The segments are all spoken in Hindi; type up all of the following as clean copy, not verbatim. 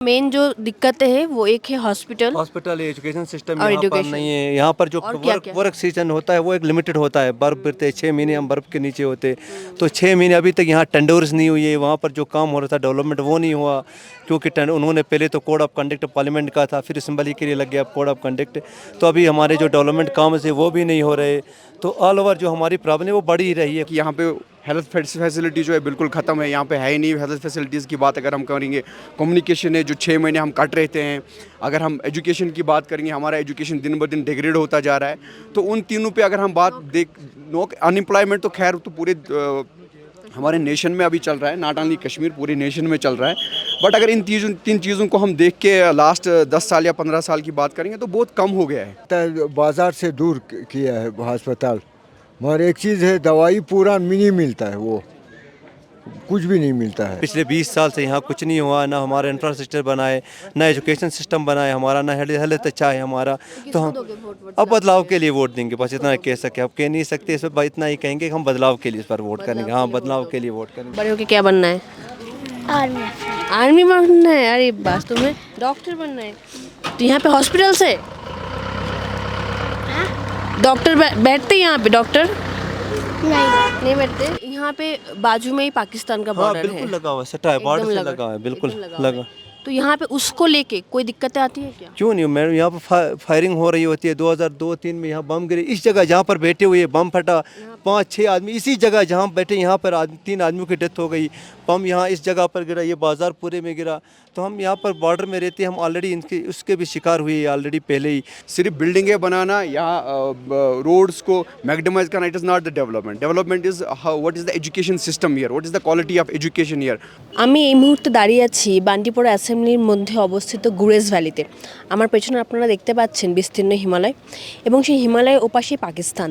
मेन जो दिक्कतें हैं वो एक है हॉस्पिटल एजुकेशन सिस्टम और यहाँ पर एजुकेशन। नहीं है। यहाँ पर जो और क्या क्या? वर्क सीजन होता है वो एक लिमिटेड होता है। बर्फ़ गिरते 6 महीने हम बर्फ़ के नीचे होते, तो 6 महीने अभी तक यहाँ टेंडर्स नहीं हुई है। वहाँ पर जो काम हो रहा था डेवलपमेंट वो नहीं हुआ, क्योंकि उन्होंने पहले तो कोड ऑफ कंडक्ट पार्लियामेंट का था, फिर असेंबली के लिए लग गया कोड ऑफ कंडक्ट। तो अभी हमारे जो डेवलपमेंट काम है वो भी नहीं हो रहे। तो ऑल ओवर जो हमारी प्रॉब्लम है वो बढ़ ही रही है कि यहाँ पे हेल्थ फैसिलिटी जो है बिल्कुल ख़त्म है, यहाँ पे है ही नहीं हेल्थ फैसिलिटीज़ की बात अगर हम करेंगे। कम्युनिकेशन है जो 6 महीने हम कट रहते हैं। अगर हम एजुकेशन की बात करेंगे, हमारा एजुकेशन दिन ब दिन डिग्रेड होता जा रहा है। तो उन तीनों पे अगर हम बात अनएम्प्लॉयमेंट तो खैर तो पूरे हमारे नेशन में अभी चल रहा है, नॉट ओनली कश्मीर, पूरे नेशन में चल रहा है। बट अगर इन तीन चीज़ों को हम देख के लास्ट 10 साल या 15 साल की बात करेंगे तो बहुत कम हो गया है। बाज़ार से दूर किया है अस्पताल, मगर एक चीज़ है, दवाई पूरा नहीं मिलता है, वो कुछ भी नहीं मिलता है। पिछले 20 साल से यहाँ कुछ नहीं हुआ, ना हमारा इंफ्रास्ट्रक्चर बना है, ना एजुकेशन सिस्टम बना है हमारा, ना हेल्थ अच्छा है हमारा। तो हम अब बदलाव के लिए वोट देंगे, बस इतना कह सके। अब कह नहीं सकते इस पर, इतना ही कहेंगे कि हम बदलाव के लिए इस पर वोट करेंगे। हाँ, बदलाव के लिए वोट करेंगे। बड़े होके क्या बनना है? आर्मी। आर्मी बनना है? अरे बस, तुम्हें डॉक्टर बनना है? तो यहाँ पे हॉस्पिटल से डॉक्टर बैठते हैं यहाँ पे? डॉक्टर नहीं बैठते। यहाँ पे बाजू में ही पाकिस्तान का हाँ, बॉर्डर है, बिल्कुल लगा हुआ, सटा है, बॉर्डर से एकदम लगा है, बिल्कुल एकदम लगा हुआ लगा। है। तो यहाँ पे उसको लेके कोई दिक्कतें आती है क्या? क्यों नहीं मैडम, यहाँ पर फायरिंग हो रही होती है। 2002-3 में यहाँ बम गिरे, इस जगह जहाँ पर बैठे हुए बम फटा, 5-6 आदमी इसी जगह जहाँ बैठे, यहाँ पर 3 आदमियों की डेथ हो गई। बम यहाँ इस जगह पर गिरा, ये बाजार पूरे में गिरा। तो हम यहाँ पर बॉर्डर में रहते हैं, हम ऑलरेडी इनके उसके भी शिकार हुए ऑलरेडी पहले ही। सिर्फ बिल्डिंगें बनाना या रोड्स को मैक्सिमाइज करना, it is not the development. Development is what is the education system here, what is the quality of education here. আমি এই মুহূর্তে দাঁড়িয়ে আছি বান্ডিপোরা অ্যাসেম্বলির মধ্যে অবস্থিত গুরেজ ভ্যালিতে। আমার পেছনে আপনারা দেখতে পাচ্ছেন বিস্তীর্ণ হিমালয়, এবং সেই হিমালয়ের ওপাশেই পাকিস্তান।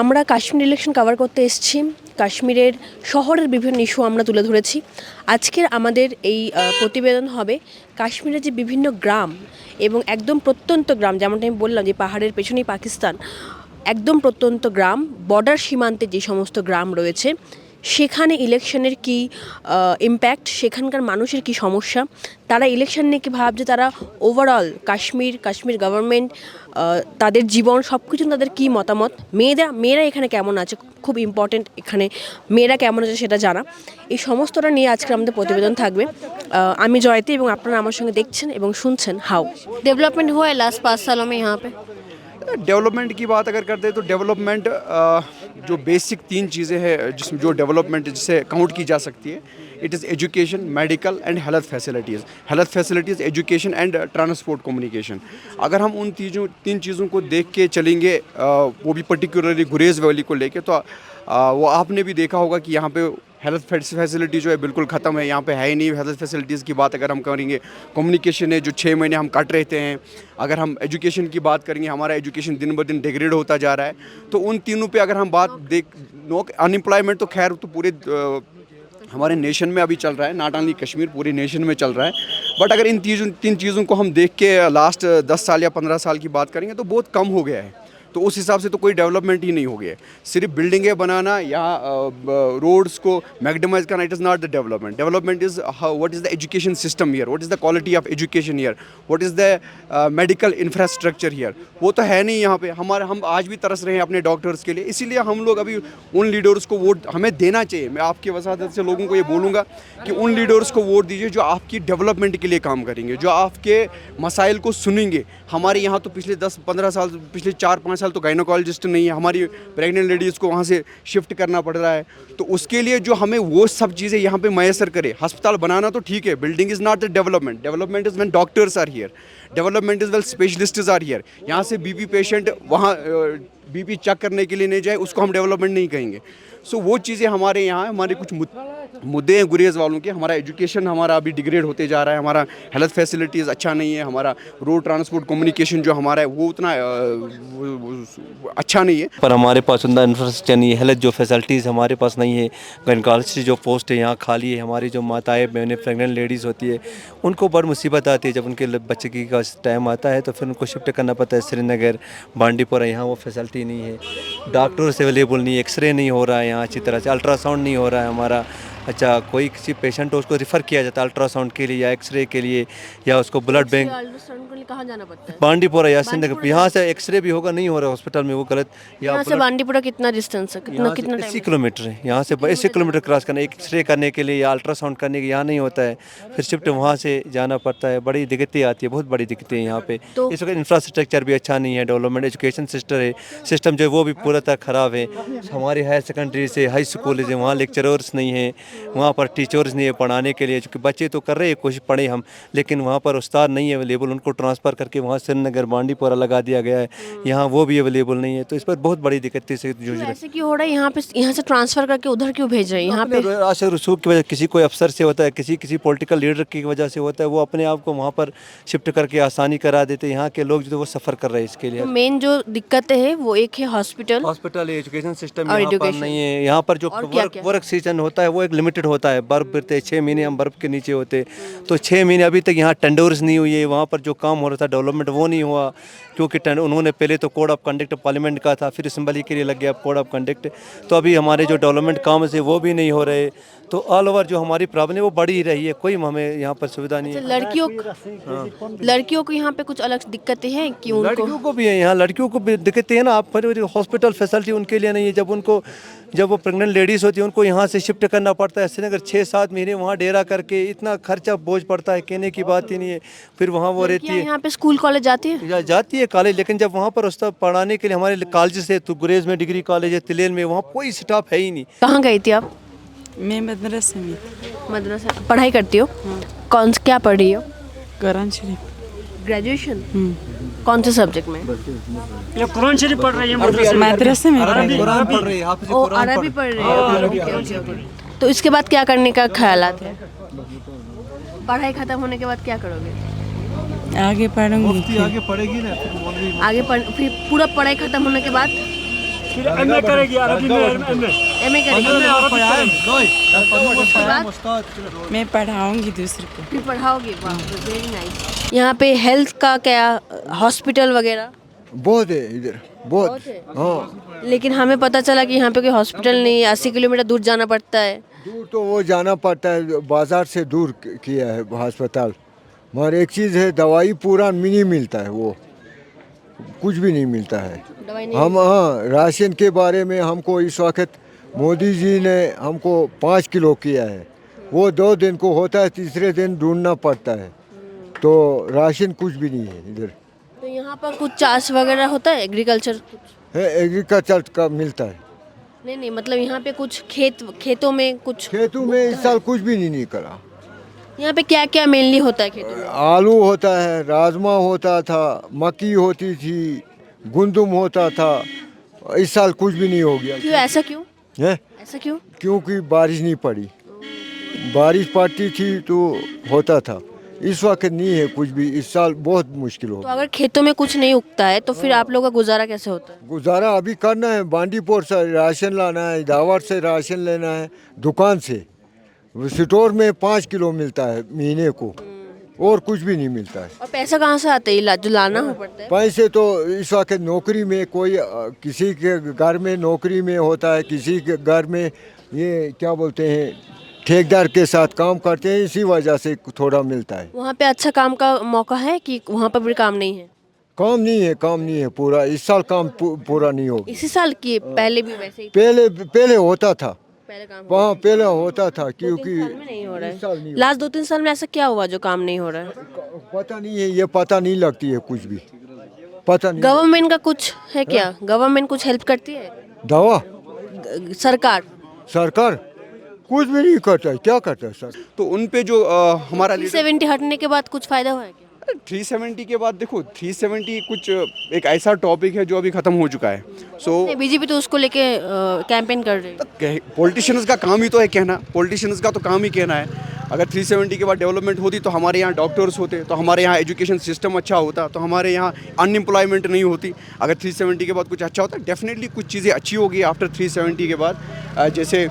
আমরা কাশ্মীর ইলেকশন কভার করতে এসেছি। কাশ্মীরের শহরের বিভিন্ন ইস্যু আমরা তুলে ধরেছি। আজকের আমাদের এই প্রতিবেদন হবে কাশ্মীরের যে বিভিন্ন গ্রাম এবং একদম প্রত্যন্ত গ্রাম, যেমনটা আমি বললাম যে পাহাড়ের পেছনেই পাকিস্তান, একদম প্রত্যন্ত গ্রাম, বর্ডার সীমান্তে যে সমস্ত গ্রাম রয়েছে সেখানে ইলেকশনের কি ইম্প্যাক্ট, সেখানকার মানুষের কি সমস্যা, তারা ইলেকশন নিয়ে কী ভাবছে, তারা ওভারঅল কাশ্মীর গভর্নমেন্ট, তাদের জীবন সব কিছু, তাদের কী মতামত, মেয়েরা এখানে কেমন আছে, খুব ইম্পর্টেন্ট এখানে মেয়েরা কেমন আছে সেটা জানা, এই সমস্তটা নিয়ে আজকে আমাদের প্রতিবেদন থাকবে। আমি জয়তী এবং আপনারা আমার সঙ্গে দেখছেন এবং শুনছেন হাউ डेवलपमेंट हुआ है लास्ट 5 सालों में यहाँ पे। डेवलपमेंट की बात अगर करते हैं तो डेवलपमेंट जो बेसिक 3 चीज़ें हैं जिसमें जो डेवलपमेंट जिसे काउंट की जा सकती है, it is education, medical and health facilities, education and transport communication. अगर हम उन 3 चीज़ों को देख के चलेंगे, वो भी पर्टिकुलरली गुरेज वैली को लेके, तो वो आपने भी देखा होगा कि यहाँ पे हेल्थ फैसिलिटी जो है बिल्कुल ख़त्म है, यहाँ पे है ही नहीं हेल्थ फैसिलिटीज़ की बात अगर हम करेंगे। कम्युनिकेशन है जो 6 महीने हम कट रहते हैं। अगर हम एजुकेशन की बात करेंगे, हमारा एजुकेशन दिन ब दिन डिग्रेड होता जा रहा है। तो उन तीनों पे अगर हम बात अनएम्प्लॉयमेंट तो खैर तो पूरे हमारे नेशन में अभी चल रहा है, नॉट ओनली कश्मीर, पूरे नेशन में चल रहा है। बट अगर इन तीन चीज़ों को हम देख के लास्ट 10 साल या 15 साल की बात करेंगे तो बहुत कम हो गया है। तो उस हिसाब से तो कोई डेवलपमेंट ही नहीं हो गया है। सिर्फ बिल्डिंगें बनाना या रोड्स को मैक्सिमाइज करना, it is not the development. Development is what is the education system here, what is the quality of education here, what is the medical infrastructure here. वो तो है नहीं यहाँ पे। हम आज भी तरस रहे हैं अपने डॉक्टर्स के लिए, इसीलिए हम लोग अभी उन लीडर्स को वोट हमें देना चाहिए। मैं आपकी वसादत से लोगों को ये बोलूँगा कि उन लीडर्स को वोट दीजिए जो आपकी डेवलपमेंट के लिए काम करेंगे, जो आपके मसाइल को सुनेंगे। हमारे यहाँ तो पिछले 10-15 साल, पिछले 4-5 साल तो गायनोकोलॉजिस्ट नहीं है, हमारी प्रेग्नेंट लेडीज़ को वहाँ से शिफ्ट करना पड़ रहा है। तो उसके लिए जो हमें वो सब चीज़ें यहाँ पे मैसर करे। अस्पताल बनाना तो ठीक है, building is not the development. Development is when doctors are here, development is well specialists are here. यहाँ से बीपी पेशेंट वहाँ बीपी चेक करने के लिए नहीं जाए, उसको हम डेवलपमेंट नहीं कहेंगे। सो वो चीज़ें हमारे यहाँ, हमारे कुछ मुद्दे हैं गुरेज वालों के। हमारा एजुकेशन हमारा अभी डिग्रेड होते जा रहा है, हमारा हेल्थ फैसिलिटीज़ अच्छा नहीं है, हमारा रोड ट्रांसपोर्ट कम्युनिकेशन जो हमारा है वो उतना अच्छा नहीं है। पर हमारे पास उतना इंफ्रास्ट्रक्चर नहीं है, हेल्थ जो फैसिलिटीज़ हमारे पास नहीं है। गायनोकोलॉजिस्ट जो पोस्ट है यहाँ खाली है। हमारी जो माताएं बहनें प्रेग्नेंट लेडीज़ होती है, उनको बड़ी मुसीबत आती है। जब उनके बच्चे की का टाइम आता है तो फिर उनको शिफ्ट करना पड़ता है श्रीनगर, बांडीपोरा। यहाँ वो फैसिलिटी नहीं है, डॉक्टर्स अवेलेबल नहीं है, एक्सरे नहीं हो रहा है यहाँ अच्छी तरह से, अल्ट्रासाउंड नहीं हो रहा है हमारा। अच्छा कोई किसी पेशेंट हो उसको रिफ़र किया जाता है अल्ट्रासाउंड के लिए या एक्सरे के लिए या उसको ब्लड बैंक अल्ट्रासाउंड के लिए कहाँ जाना पड़ता है? बांडीपुरा या सिंध यहाँ से एक्सरे भी होगा नहीं हो रहा हॉस्पिटल में वो गलत या यहाँ से बांडीपुरा कितना डिस्टेंस है? कितना यहाँ कितना से टाइम? 80 किलोमीटर है, यहाँ से 80 किलोमीटर क्रॉस करना, एक एक्सरे करने के लिए या अल्ट्रासाउंड करने के लिए यहाँ नहीं होता है, फिर शिफ्ट वहाँ से जाना पड़ता है, बड़ी दिक्कतें आती है, बहुत बड़ी दिक्कतें हैं यहाँ पे। तो- इस वक्त इंफ्रास्ट्रक्चर भी अच्छा नहीं है, डेवलपमेंट एजुकेशन सिस्टम जो है वो भी पूरा तरह ख़राब है। हमारी हायर सेकेंडरी से हाई स्कूल है वहाँ लेक्चरर्स नहीं है, वहाँ पर टीचर्स नहीं है पढ़ाने के लिए, क्योंकि बच्चे तो कर रहे हैं कोशिश पढ़े हम, लेकिन वहाँ पर उस्ताद नहीं है अवेलेबल, उनको ट्रांसफ़र करके वहाँ श्रीनगर बांडीपुरा लगा दिया गया है, यहाँ वो भी अवेलेबल नहीं है, तो इस पर बहुत बड़ी दिक्कतें से जूझ रहे हैं। ऐसे क्यों हो रहा है यहाँ पे? यहाँ से ट्रांसफर करके उधर क्यों भेज रहे हैं? यहाँ पे आशा रसूख की वजह किसी कोई अफसर से होता है, किसी पॉलिटिकल लीडर की वजह से होता है, वो अपने आप को वहाँ पर शिफ्ट करके आसानी करा देते हैं। यहाँ के लोग जो वो सफ़र कर रहे हैं इसके लिए। मेन जो दिक्कतें है वो एक है हॉस्पिटल, एजुकेशन सिस्टम और यहाँ पर education। नहीं है। यहाँ पर जो और क्या-क्या? वर्क सीजन होता है वो एक लिमिटेड होता है, बर्फ़ गिरते हैं 6 महीने हम बर्फ़ के नीचे होते, तो 6 महीने अभी तक यहाँ टेंडर्स नहीं हुई है, वहाँ पर जो काम हो रहा था डेवलपमेंट वो नहीं हुआ, क्योंकि उन्होंने पहले तो कोड ऑफ कंडक्ट पार्लियामेंट का था, फिर असेंबली के लिए लग गया कोड ऑफ कंडक्ट, तो अभी हमारे जो डेवलपमेंट काम है वो भी नहीं हो रहे, तो ऑल ओवर जो हमारी प्रॉब्लम है वो बढ़ी ही रही है, कोई हमें यहाँ पर सुविधा नहीं है। लड़कियों को यहाँ पे कुछ अलग दिक्कतें हैं कि उनको लड़कियों को भी है, यहाँ लड़कियों को भी दिक्कतें हैं ना, आप हॉस्पिटल फैसिलिटी उनके लिए नहीं है, जब वो प्रेग्नेंट लेडीज़ होती है उनको यहाँ से शिफ्ट करना पड़ता है श्रीनगर, 6-7 महीने वहाँ डेरा करके, इतना खर्चा बोझ पड़ता है, कहने की बात ही नहीं है। फिर वहाँ वो रहती लड़कियाँ है, यहाँ पे स्कूल कॉलेज जाती है। जाती है कॉलेज, लेकिन जब वहाँ पर उसका पढ़ाने के लिए हमारे कॉलेज है, तो गुरेज में डिग्री कॉलेज है, तिलेल में, वहाँ कोई स्टाफ है ही नहीं। कहाँ गई थी आप? मैं मदरसे में मदरसा पढ़ाई करती हो? क्या पढ़ रही हो? कुरान शरीफ। ग्रेजुएशन? कौन से सब्जेक्ट में? ये कुरान शरीफ पढ़ रही है मदरसे में। मदरसे में कुरान पढ़ रही है, हाफिज़ ओ कुरान अरबी पढ़ रही हो? ओके। तो इसके बाद क्या करने का ख्यालात है? पढ़ाई खत्म होने के बाद क्या करोगे? आगे पढ़ूंगी। आगे पढ़ेगी ना, आगे फिर पूरा पढ़ाई खत्म होने के बाद फिर एमए करेगी अरबी में, एमए एमए करेगी? उसके बाद मैं पढ़ाऊंगी दूसरे को। फिर पढ़ाओगे? वाह, वेरी नाइस। यहाँ पे हेल्थ का क्या, हॉस्पिटल वगैरह बहुत है इधर, बहुत। बहुत है। हाँ, लेकिन हमें पता चला कि यहाँ पे कोई हॉस्पिटल नहीं है, 80 किलोमीटर दूर जाना पड़ता है। दूर तो वो जाना पड़ता है, बाजार से दूर किया है अस्पताल, मगर एक चीज़ है, दवाई पूरा नहीं मिलता है, वो कुछ भी नहीं मिलता है। दवाई नहीं हम हाँ, राशन के बारे में हमको इस वक्त मोदी जी ने हमको 5 किलो किया है, वो 2 दिन को होता है, तीसरे दिन ढूंढना पड़ता है, तो राशन कुछ भी नहीं है इधर। तो यहाँ पर कुछ चाष वगैरह होता है, एग्रीकल्चर? है, एग्रीकल्चर का मिलता है। नहीं, मतलब यहाँ पे कुछ खेतों में कुछ खेतों में इस साल कुछ भी नहीं निकला। यहाँ पे क्या क्या मेनली होता है खेतों में? आलू होता है, राजमा होता था, मक्की होती थी, गुंदुम होता था, इस साल कुछ भी नहीं हो गया। क्यों? ऐसा क्यों? है ऐसा क्यों? क्योंकि बारिश नहीं पड़ी, बारिश पड़ती थी तो होता था, इस वक्त नहीं है कुछ भी, इस साल बहुत मुश्किल हो। तो अगर खेतों में कुछ नहीं उगता है तो फिर आप लोगों का गुजारा कैसे होता है? गुजारा अभी करना है, बांडीपुर से राशन लाना है, दावत से राशन लेना है, दुकान से स्टोर में 5 किलो मिलता है महीने को, और कुछ भी नहीं मिलता है। और पैसा कहाँ से आता है जो लाना हो पड़ता है? पैसे तो इस वक्त नौकरी में कोई किसी के घर में नौकरी में होता है, किसी के घर में ये क्या बोलते हैं ठेकेदार के साथ काम करते हैं, इसी वजह से थोड़ा मिलता है। वहाँ पे अच्छा काम का मौका है कि वहाँ पर भी काम नहीं है? काम नहीं है पूरा, इस साल काम पूरा नहीं होगा। इसी साल की पहले भी वैसे ही पहले होता था, पहले काम वहाँ पहले होता था, क्योंकि 2-3 साल में नहीं हो रहा इस साल है। नहीं लास्ट 2-3 साल में ऐसा क्या हुआ जो काम नहीं हो रहा है? पता नहीं है, ये पता नहीं लगती है कुछ भी, पता नहीं। गवर्नमेंट का कुछ है क्या? गवर्नमेंट कुछ हेल्प करती है? दवा सरकार कुछ भी नहीं करता है, क्या करता है सर? तो उन पे जो हमारा लीडर 370 हटने के बाद कुछ फायदा हुआ है क्या? 370 के बाद देखो 370 कुछ एक ऐसा टॉपिक है जो अभी ख़त्म हो चुका है। सो बीजेपी तो उसको लेके कैंपेन कर रही है। पॉलिटिशियंस का काम ही तो है कहना, पॉलिटिशियंस का तो काम ही कहना है। अगर 370 के बाद डेवलपमेंट होती तो हमारे यहाँ डॉक्टर्स होते, तो हमारे यहाँ एजुकेशन सिस्टम अच्छा होता, तो हमारे यहाँ अनएम्प्लॉयमेंट नहीं होती। अगर 370 के बाद कुछ अच्छा होता, डेफिनेटली कुछ चीज़ें अच्छी होगी आफ्टर 370 के बाद। जैसे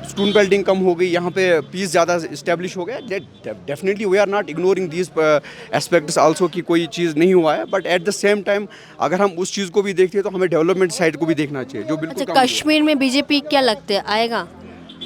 स्टोन बेल्टिंग कम हो गई, यहाँ पे पीस ज़्यादा इस्टेब्लिश हो गया। Definitely we are not ignoring these aspects also कि कोई चीज़ नहीं हुआ है, but at the same time अगर हम उस चीज़ को भी देखते हैं तो हमें डेवलपमेंट साइड को भी देखना चाहिए, जो बिल्कुल अच्छा, कश्मीर में बीजेपी क्या लगता है आएगा?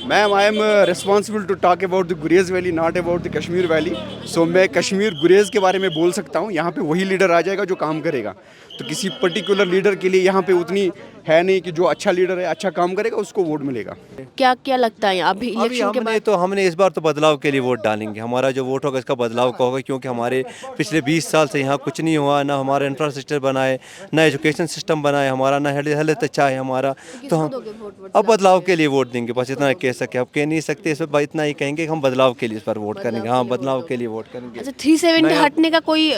Ma'am, I am responsible to talk about the Gurez Valley, not about the Kashmir Valley. So मैं कश्मीर गुरेज के बारे में बोल सकता हूँ. यहाँ पे वही लीडर आ जाएगा जो काम करेगा. तो किसी पर्टिकुलर लीडर के लिए यहाँ पे उतनी है नहीं कि जो अच्छा लीडर है, अच्छा काम करेगा, उसको वोट मिलेगा. क्या क्या लगता है अभी अभी इलेक्शन के बाद? हमने इस बार तो बदलाव के लिए वोट डालेंगे. हमारा जो वोट होगा इसका बदलाव का होगा, क्योंकि हमारे पिछले 20 साल से यहाँ कुछ नहीं हुआ, ना हमारा इंफ्रास्ट्रक्चर बना है, ना एजुकेशन सिस्टम बना है हमारा, ना हेल्थ अच्छा है हमारा. तो हम अब बदलाव के लिए वोट देंगे, बस इतना कह सके. अब कह नहीं सकते इस पर, इतना ही कहेंगे कि हम बदलाव के लिए इस पर वोट करेंगे. हाँ, बदलाव के लिए वोट करेंगे. अच्छा 370 हटने का कोई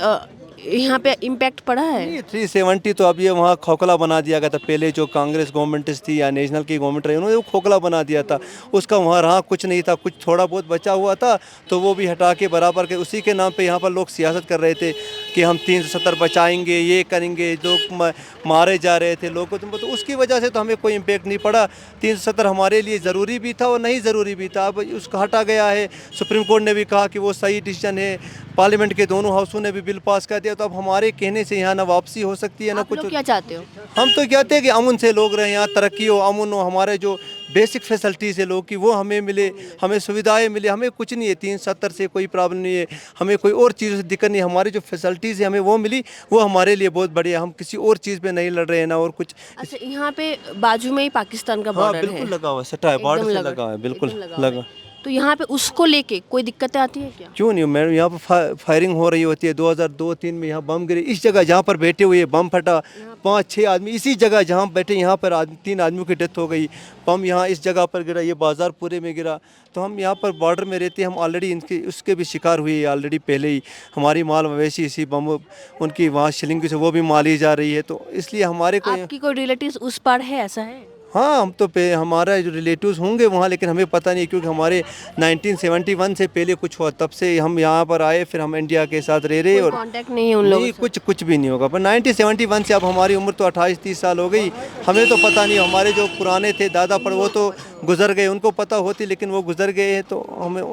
यहाँ पे इम्पैक्ट पड़ा है? नहीं, 370 तो अब ये वहाँ खोखला बना दिया गया था. पहले जो कांग्रेस गवर्नमेंट थी या नेशनल की गवर्नमेंट रही, उन्होंने वो खोखला बना दिया था. उसका वहाँ रहा कुछ नहीं था, कुछ थोड़ा बहुत बचा हुआ था, तो वो भी हटा के बराबर के उसी के नाम पे यहाँ पर लोग सियासत कर रहे थे कि हम 370 बचाएंगे, ये करेंगे. लोग मारे जा रहे थे लोगों को, तो उसकी वजह से तो हमें कोई इम्पेक्ट नहीं पड़ा. 370 हमारे लिए ज़रूरी भी था और नहीं ज़रूरी भी था. अब उसको हटा गया है. सुप्रीम कोर्ट ने भी कहा कि वो सही डिसीजन है. पार्लियामेंट के दोनों हाउसों ने भी बिल पास कर दिया. तो अब हमारे कहने से यहाँ ना वापसी हो सकती है ना आप कुछ. लोग क्या चाहते हो? हम तो कहते हैं कि अमन से लोग रहे, यहाँ तरक्की हो, अमन हो, हमारे जो बेसिक फैसिलिटीज़ है लोग की वो हमें मिले, हमें सुविधाएं मिले. हमें कुछ नहीं है 370 से, कोई प्रॉब्लम नहीं है. हमें कोई और चीज़ से दिक्कत नहीं. हमारी जो फैसिलिटीज़ है हमें वो मिली, वो हमारे लिए बहुत बढ़िया. हम किसी और चीज़ पे नहीं लड़ रहे हैं ना और कुछ. अच्छा यहाँ पे बाजू में ही पाकिस्तान का हाँ, बॉर्डर है, बिल्कुल लगा हुआ, सटा है, बॉर्डर से लगा- लगा है, बिल्कुल एकदम लगा हुआ लगा. है। तो यहाँ पे उसको लेके कोई दिक्कतें आती है क्या? क्यों नहीं मैडम, यहाँ पर फायरिंग हो रही होती है. 2002-3 में यहाँ बम गिरे. इस जगह जहाँ पर बैठे हुए बम फटा, 5-6 आदमी इसी जगह जहाँ बैठे, यहाँ पर 3 आदमियों की डेथ हो गई. बम यहाँ इस जगह पर गिरा, ये बाजार पूरे में गिरा. तो हम यहाँ पर बॉर्डर में रहते हैं, हम ऑलरेडी इनके उसके भी शिकार हुए ऑलरेडी पहले ही. हमारी माल मवेशी इसी बम उनकी वहाँ शिलिंग से वो भी माली जा रही है. तो इसलिए हमारे को आपकी कोई रिलेटिव्स उस पार है, ऐसा है? हाँ, हम तो हमारा जो रिलेटिव्स होंगे वहाँ, लेकिन हमें पता नहीं, क्योंकि हमारे 1971 से पहले कुछ हुआ, तब से हम यहाँ पर आए, फिर हम इंडिया के साथ रह रहे. कोई और कांटेक्ट नहीं है उन लोगों नहीं, से? कुछ भी नहीं होगा. पर 1971 से अब हमारी उम्र तो 28-30 साल हो गई. हमें तो पता नहीं. हमारे जो पुराने थे दादा पर, वो तो गुजर गए, उनको पता होती, लेकिन वो गुजर गए हैं, तो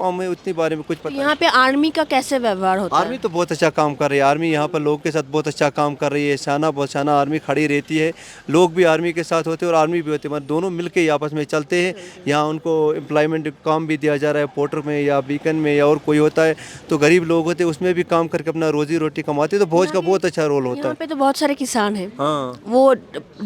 हमें उतनी बारे में कुछ पता नहीं. यहाँ पे आर्मी का कैसे व्यवहार होता है? आर्मी तो बहुत अच्छा काम कर रही है. आर्मी यहाँ पर लोगों के साथ बहुत अच्छा काम कर रही है. बहुत शाना आर्मी खड़ी रहती है. लोग भी आर्मी के साथ होते हैं और आर्मी भी होते हैं, मतलब दोनों मिलके आपस में चलते हैं. यहाँ उनको एम्प्लॉयमेंट काम भी दिया जा रहा है, पोर्टर में या बीकन में, या और कोई होता है तो गरीब लोग होते हैं, उसमें भी काम करके अपना रोजी रोटी कमाते हैं. तो फौज का बहुत अच्छा रोल होता यहाँ है. पे तो बहुत सारे किसान हैं. हाँ, वो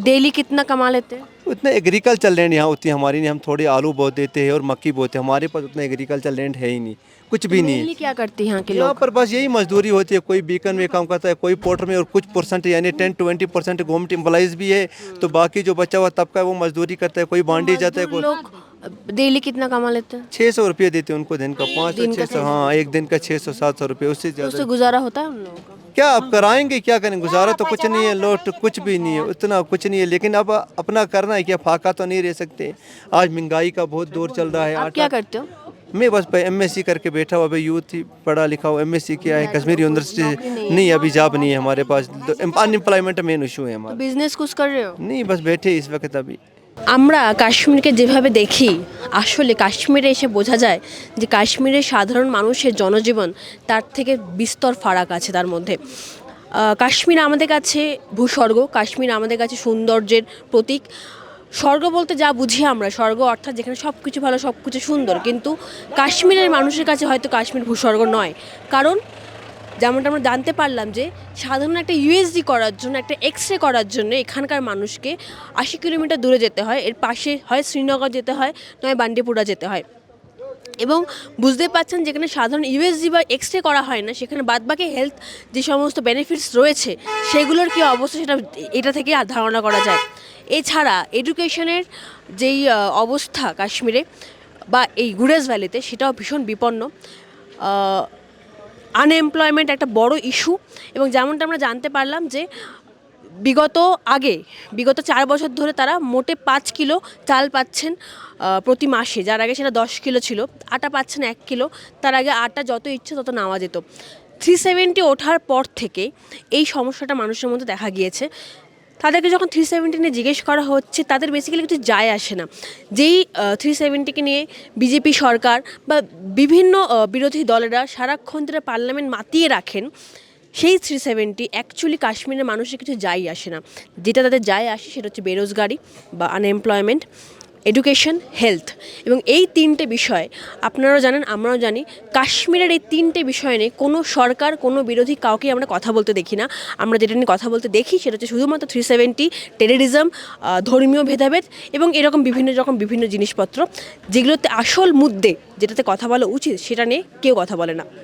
डेली कितना कमा लेते हैं? उतना एग्रीकल्चर लैंड यहाँ उतनी हमारी नहीं. हम थोड़े आलू बोते देते हैं और मक्की बोते हैं. हमारे पास उतना एग्रीकल्चर लैंड है ही नहीं, कुछ भी नहीं है. Mainly क्या करते हैं यहाँ के यहाँ लोग? पर बस यही मजदूरी होती है. कोई बीकन में काम करता है, कोई पोर्टर में, और कुछ परसेंट यानी 10-20% गवर्नमेंट एम्प्लॉइज भी है. तो बाकी जो बचा हुआ तबका है वो मजदूरी करता है. कोई बांडी जाता है, कोई लोग डेली कितना कमा लेते हैं? 600 रुपये देते हैं उनको दिन का. 500-600, हाँ, एक दिन का 600-700 रुपये, उससे तो उससे ज़्यादा गुजारा होता है उन लोगों का? क्या आप कराएंगे, क्या करेंगे? गुजारा तो कुछ नहीं है, लोट कुछ भी नहीं है, उतना कुछ नहीं है. लेकिन अब अपना करना है क्या, फाका तो नहीं रह सकते. आज महंगाई का बहुत दौर चल रहा है. आप क्या करते हो? मैं बस MSc करके बैठा हुआ. अभी यूथ ही पढ़ा लिखा हुआ. MSc किया है कश्मीर यूनिवर्सिटी से. नहीं, अभी जॉब नहीं है हमारे पास. अनएम्प्लॉयमेंट मेन इशू है हमारा. बिजनेस कुछ कर रहे हो? नहीं, बस बैठे इस वक्त अभी. আমরা কাশ্মীরকে যেভাবে দেখি, আসলে কাশ্মীরে এসে বোঝা যায় যে কাশ্মীরের সাধারণ মানুষের জনজীবন তার থেকে বিস্তর ফারাক আছে তার মধ্যে। কাশ্মীর আমাদের কাছে ভূস্বর্গ, কাশ্মীর আমাদের কাছে সৌন্দর্যের প্রতীক। স্বর্গ বলতে যা বুঝি আমরা, স্বর্গ অর্থাৎ যেখানে সব কিছু ভালো, সব কিছু সুন্দর, কিন্তু কাশ্মীরের মানুষের কাছে হয়তো কাশ্মীর ভূস্বর্গ নয়। কারণ যেমনটা আমরা জানতে পারলাম যে সাধারণ একটা ইউএসজি করার জন্য, একটা এক্সরে করার জন্য এখানকার মানুষকে 80 কিলোমিটার দূরে যেতে হয়। এর পাশে হয় শ্রীনগর যেতে হয়, নয় বান্ডিপুরা যেতে হয়। এবং বুঝতে পারছেন যেখানে সাধারণ ইউএসজি বা এক্সরে করা হয় না, সেখানে বাদবাকি হেলথ যে সমস্ত বেনিফিটস রয়েছে সেগুলোর কী অবস্থা সেটা এটা থেকে ধারণা করা যায়। এছাড়া এডুকেশনের যেই অবস্থা কাশ্মীরে বা এই গুরেজ ভ্যালিতে, সেটাও ভীষণ বিপন্ন। আনএমপ্লয়মেন্ট একটা বড় ইস্যু। এবং যেমনটা আমরা জানতে পারলাম যে বিগত 4 বছর ধরে তারা মোটে 5 কিলো চাল পাচ্ছেন প্রতি মাসে, যার আগে সেটা 10 কিলো ছিল। আটা পাচ্ছেন 1 কিলো, তার আগে আটা যত ইচ্ছে তত নেওয়া যেত। 370 ওঠার পর থেকে এই সমস্যাটা মানুষের মধ্যে দেখা গিয়েছে। তাদেরকে যখন 370 নিয়ে জিজ্ঞেস করা হচ্ছে, তাদের বেসিক্যালি কিছু যায় আসে না। যেই 370কে নিয়ে বিজেপি সরকার বা বিভিন্ন বিরোধী দলেরা সারাক্ষণ ধরে পার্লামেন্ট মাতিয়ে রাখেন, সেই 370 অ্যাকচুয়ালি কাশ্মীরের মানুষের কিছু যায় আসে না। যেটা তাদের যায় আসে সেটা হচ্ছে বেরোজগারি বা আনএমপ্লয়মেন্ট। এডুকেশন, হেলথ, এবং এই তিনটে বিষয় আপনারাও জানেন, আমরাও জানি, কাশ্মীরের এই তিনটে বিষয় নিয়ে কোনো সরকার, কোনো বিরোধী কাউকে আমরা কথা বলতে দেখি না। আমরা যেটা নিয়ে কথা বলতে দেখি সেটা হচ্ছে শুধুমাত্র 370, টেররিজম, ধর্মীয় ভেদাভেদ এবং এরকম বিভিন্ন জিনিসপত্র, যেগুলোতে আসল মুদ্দে যেটাতে কথা বলা উচিত সেটা নিয়ে কেউ কথা বলে না।